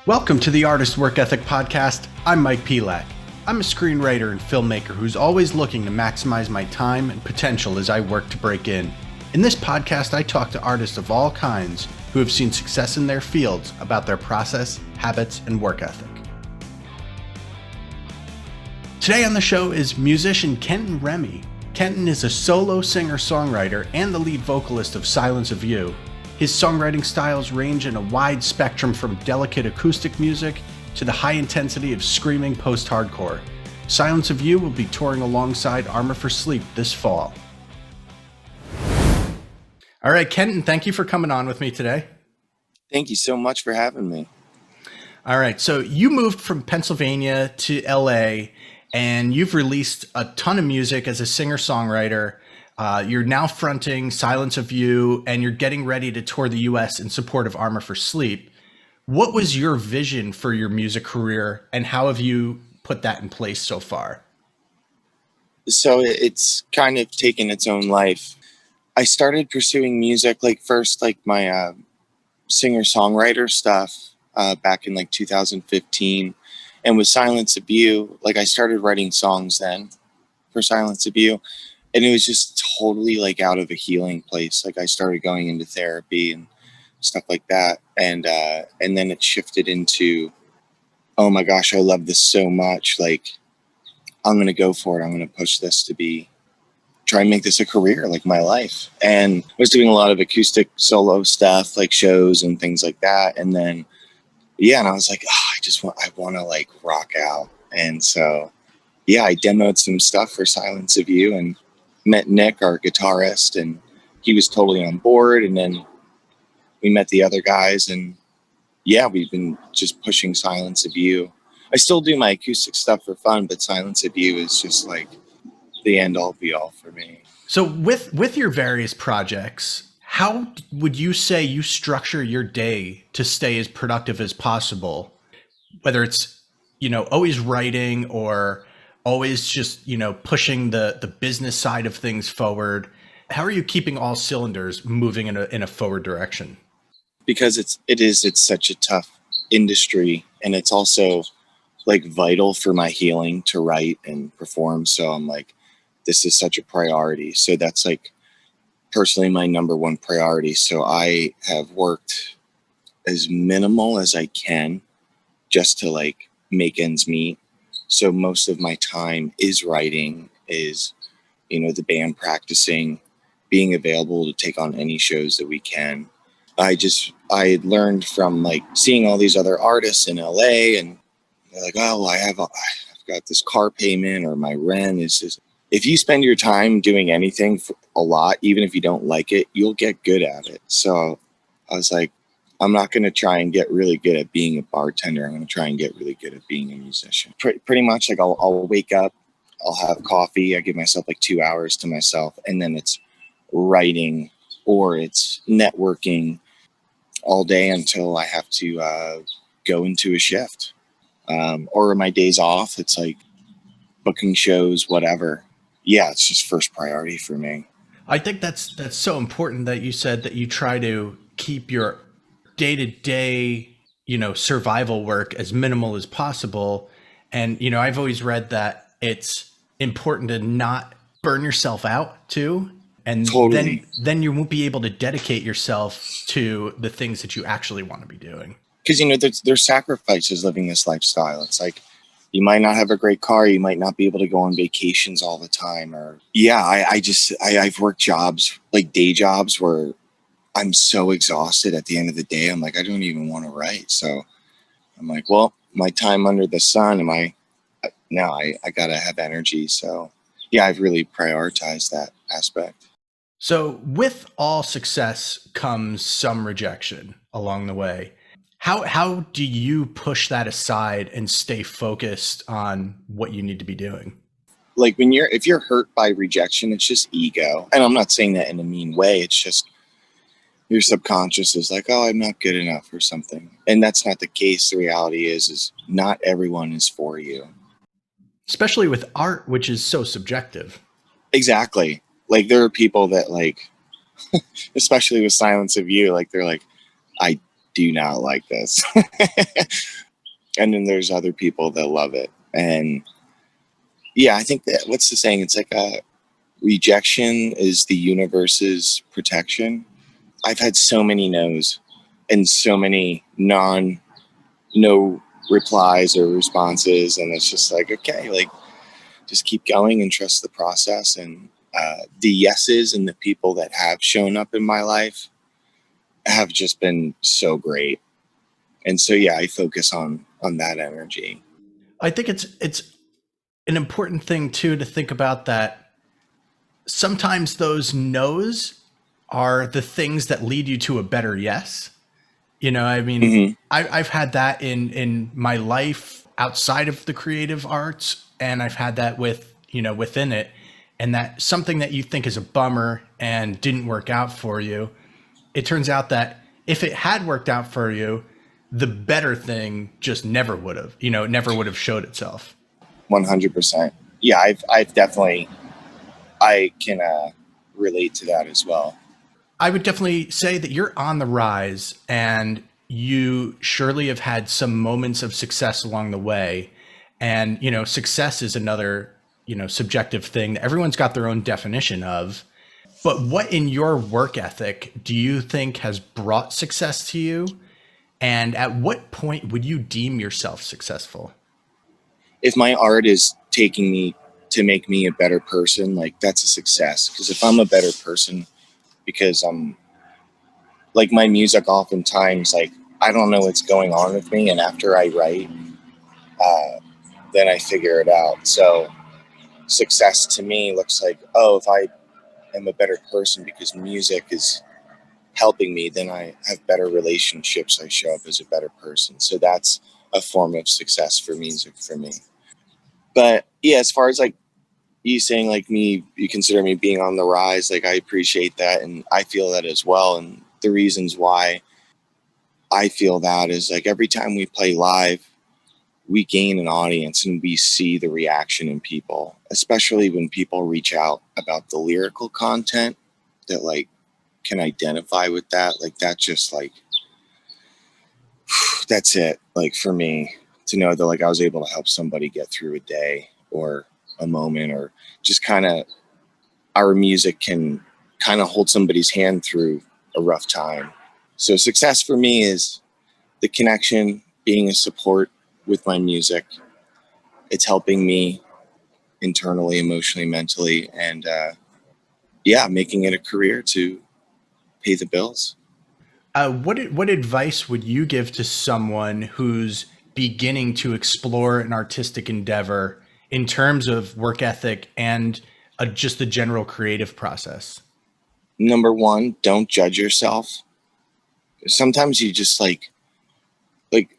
Welcome to the Artist Work Ethic Podcast. I'm Mike Pelak. I'm a screenwriter and filmmaker who's always looking to maximize my time and potential as I work to break in. In this podcast, I talk to artists of all kinds who have seen success in their fields about their process, habits, and work ethic. Today on the show is musician Kenton Remmey. Kenton is a solo singer-songwriter and the lead vocalist of Silence of You. His songwriting styles range in a wide spectrum from delicate acoustic music to the high intensity of screaming post-hardcore. Silence of You will be touring alongside Armor for Sleep this fall. All right, Kenton, thank you for coming on with me today. Thank you so much for having me. All right, so you moved from Pennsylvania to LA and you've released a ton of music as a singer-songwriter. You're now fronting Silence of You, and you're getting ready to tour the U.S. in support of Armor for Sleep. What was your vision for your music career, and how have you put that in place so far? So it's kind of taken its own life. I started pursuing music, first my singer-songwriter stuff back in 2015. And with Silence of You, I started writing songs then for Silence of You. And it was just totally out of a healing place. I started going into therapy and stuff like that. And then it shifted into, oh my gosh, I love this so much. I'm going to go for it. I'm going to push this to try and make this a career, my life. And I was doing a lot of acoustic solo stuff, shows and things like that. And then, and I was like, I want to rock out. And so, I demoed some stuff for Silence of You and met Nick, our guitarist, and he was totally on board. And then we met the other guys, and we've been just pushing Silence of You. I still do my acoustic stuff for fun, but Silence of You is just the end all be all for me. So with your various projects, how would you say you structure your day to stay as productive as possible? Whether it's, always writing or always just, pushing the business side of things forward. How are you keeping all cylinders moving in a forward direction? Because it's such a tough industry, and it's also vital for my healing to write and perform. So I'm this is such a priority. So that's personally my number one priority. So I have worked as minimal as I can just to make ends meet. So most of my time is writing, is, the band practicing, being available to take on any shows that we can. I had learned from seeing all these other artists in LA, and they're I've got this car payment, or my rent is just, if you spend your time doing anything for a lot, even if you don't like it, you'll get good at it. So I was I'm not going to try and get really good at being a bartender. I'm going to try and get really good at being a musician. Pretty much I'll wake up, I'll have coffee. I give myself 2 hours to myself, and then it's writing or it's networking all day until I have to go into a shift. Or my days off, it's booking shows, whatever. It's just first priority for me. I think that's so important that you said that you try to keep your day-to-day, survival work as minimal as possible. And, I've always read that it's important to not burn yourself out too. And totally. then you won't be able to dedicate yourself to the things that you actually want to be doing. Because, there's sacrifices living this lifestyle. It's you might not have a great car. You might not be able to go on vacations all the time. Or, I've worked jobs, day jobs where I'm so exhausted at the end of the day. I'm I don't even want to write. So I'm well, my time under the sun, I got to have energy. So I've really prioritized that aspect. So with all success comes some rejection along the way. How do you push that aside and stay focused on what you need to be doing? If you're hurt by rejection, it's just ego. And I'm not saying that in a mean way. It's just your subconscious is oh, I'm not good enough or something. And that's not the case. The reality is not everyone is for you. Especially with art, which is so subjective. Exactly. There are people that especially with Silence of You, they're do not like this. And then there's other people that love it. And yeah, I think that, what's the saying? It's like rejection is the universe's protection. I've had so many no's and so many no replies or responses. And it's just like, okay, like just keep going and trust the process. And the yeses and the people that have shown up in my life have just been so great. And so, yeah, I focus on that energy. I think it's an important thing too to think about, that sometimes those no's are the things that lead you to a better yes. You know, I mean, Mm-hmm. I've had that in my life outside of the creative arts, and I've had that with, you know, within it. And that something that you think is a bummer and didn't work out for you, it turns out that if it had worked out for you, the better thing just never would have, you know, it never would have showed itself. 100%. Yeah, I've definitely, I can relate to that as well. I would definitely say that you're on the rise, and you surely have had some moments of success along the way. And, you know, success is another, you know, subjective thing that everyone's got their own definition of. But what in your work ethic do you think has brought success to you? And at what point would you deem yourself successful? If my art is taking me to make me a better person, like that's a success. Because if I'm a better person, because I'm like, my music oftentimes, like, I don't know what's going on with me. And after I write, then I figure it out. So success to me looks like, oh, if I am a better person because music is helping me, then I have better relationships. I show up as a better person. So that's a form of success for music for me. But yeah, as far as like you saying like me, you consider me being on the rise, like I appreciate that. And I feel that as well. And the reasons why I feel that is like every time we play live, we gain an audience and we see the reaction in people, especially when people reach out about the lyrical content that like can identify with that. Like that just like, that's it. Like for me to know that like I was able to help somebody get through a day or a moment, or just kind of our music can kind of hold somebody's hand through a rough time. So success for me is the connection, being a support with my music. It's helping me internally, emotionally, mentally, and yeah, making it a career to pay the bills. What advice would you give to someone who's beginning to explore an artistic endeavor in terms of work ethic and just the general creative process? Number one, don't judge yourself. Sometimes you just like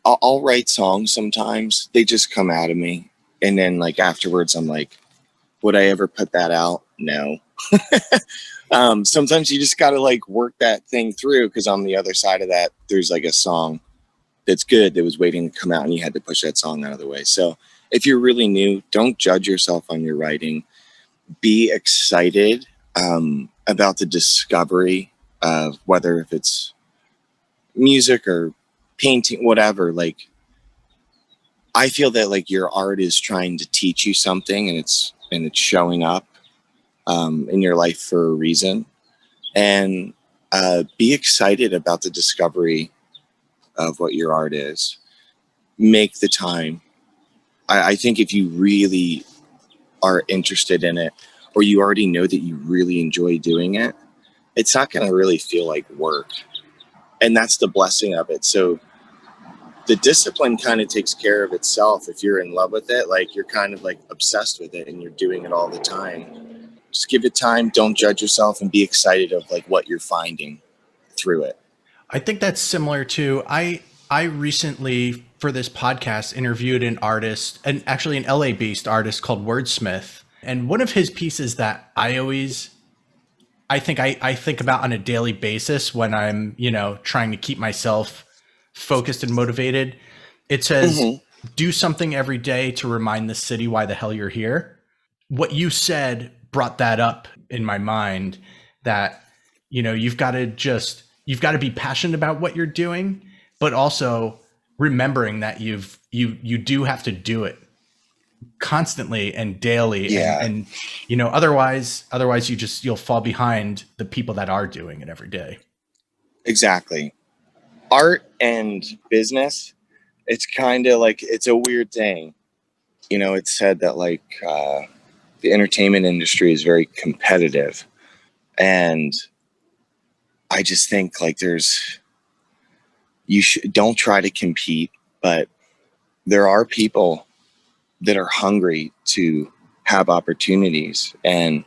I'll write songs. Sometimes they just come out of me, and then like afterwards, I'm like, would I ever put that out? No. Sometimes you just got to like work that thing through, because on the other side of that, there's like a song that's good that was waiting to come out, and you had to push that song out of the way. So if you're really new, don't judge yourself on your writing. Be excited about the discovery of whether if it's music or painting, whatever. Like I feel that like your art is trying to teach you something, and it's showing up in your life for a reason. And be excited about the discovery of what your art is. Make the time. I think if you really are interested in it, or you already know that you really enjoy doing it, it's not going to really feel like work. And that's the blessing of it. So the discipline kind of takes care of itself. If you're in love with it, like you're kind of like obsessed with it and you're doing it all the time. Just give it time. Don't judge yourself, and be excited of like what you're finding through it. I think that's similar to, I recently for this podcast interviewed an artist, and actually an LA based artist called Wordsmith. And one of his pieces that I think about on a daily basis when I'm, you know, trying to keep myself focused and motivated. It says, do something every day to remind the city why the hell you're here. What you said brought that up in my mind, that, you know, you've got to be passionate about what you're doing, but also remembering that you do have to do it constantly and daily. Yeah. And otherwise you'll fall behind the people that are doing it every day. Exactly. Art and business, it's kind of like, it's a weird thing. It's said that like the entertainment industry is very competitive. And I just think like don't try to compete, but there are people that are hungry to have opportunities. And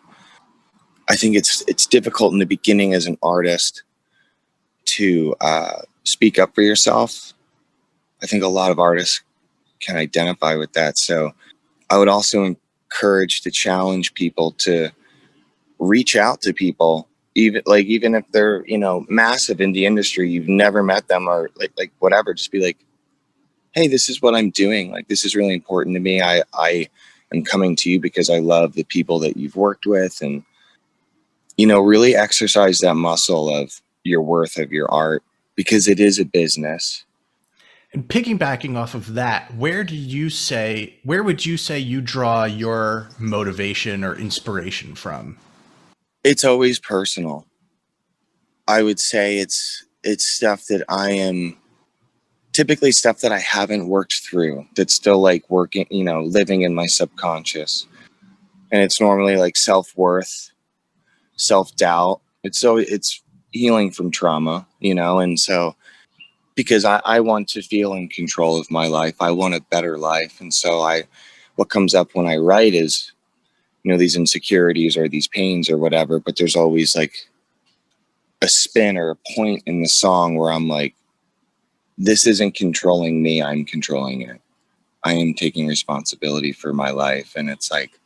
I think it's difficult in the beginning as an artist to speak up for yourself. I think a lot of artists can identify with that. So I would also encourage to challenge people to reach out to people, even if they're, massive in the industry, you've never met them or like whatever, just be like, hey, this is what I'm doing. Like, this is really important to me. I am coming to you because I love the people that you've worked with, and, really exercise that muscle of your worth of your art, because it is a business. And piggybacking off of that, where would you say you draw your motivation or inspiration from? It's always personal. I would say it's stuff that typically stuff that I haven't worked through, that's still like working, living in my subconscious. And it's normally like self-worth, self-doubt. It's healing from trauma, and so because I want to feel in control of my life, I want a better life. And so what comes up when I write is, these insecurities or these pains or whatever, but there's always like a spin or a point in the song where I'm like, this isn't controlling me, I'm controlling it. I am taking responsibility for my life. And it's like,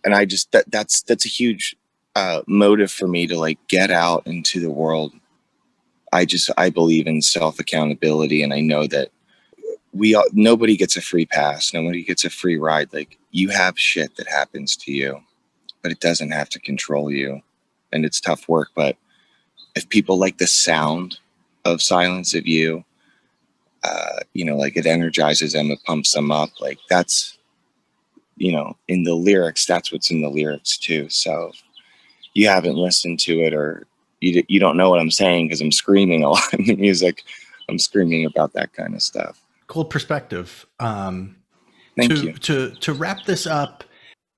and I just, that's a huge motive for me to like get out into the world. I believe in self-accountability, and I know that nobody gets a free pass. Nobody gets a free ride. Like, you have shit that happens to you, but it doesn't have to control you. And it's tough work. But if people like the sound of Silence of You, like it energizes them, it pumps them up. Like, that's, in the lyrics, that's what's in the lyrics too. So if you haven't listened to it, or you don't know what I'm saying, because I'm screaming a lot in the music. I'm screaming about that kind of stuff. Cool perspective. Thank you. To wrap this up,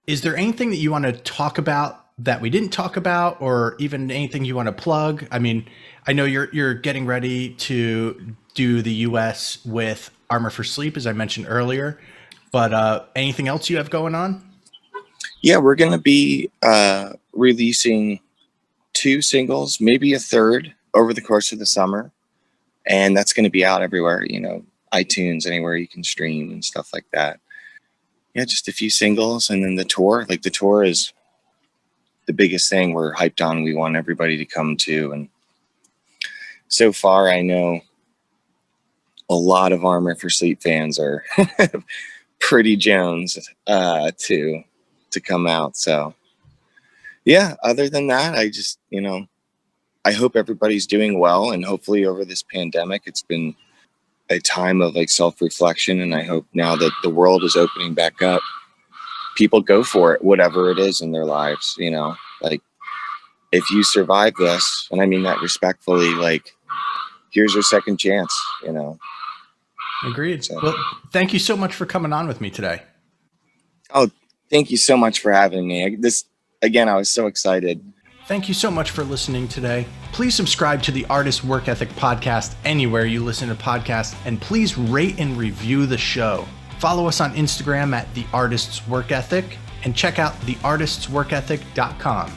is there anything that you want to talk about that we didn't talk about, or even anything you want to plug? I mean, I know you're getting ready to do the US with Armor for Sleep, as I mentioned earlier, but anything else you have going on? Yeah, we're going to be releasing 2 singles, maybe a third, over the course of the summer. And that's going to be out everywhere, iTunes, anywhere you can stream and stuff like that. Yeah, just a few singles. And then the tour is the biggest thing we're hyped on. We want everybody to come to. And so far, I know a lot of Armor for Sleep fans are pretty Jones to come out. So yeah, other than that, I just, I hope everybody's doing well, and hopefully over this pandemic, it's been a time of like self-reflection. And I hope now that the world is opening back up, people go for it, whatever it is in their lives, like, if you survive this, and I mean that respectfully, like, here's your second chance, Agreed. So, well, thank you so much for coming on with me today. Oh, thank you so much for having me. Again, I was so excited. Thank you so much for listening today. Please subscribe to the Artist Work Ethic podcast anywhere you listen to podcasts, and please rate and review the show. Follow us on Instagram at The Artist's Work Ethic, and check out theartistsworkethic.com.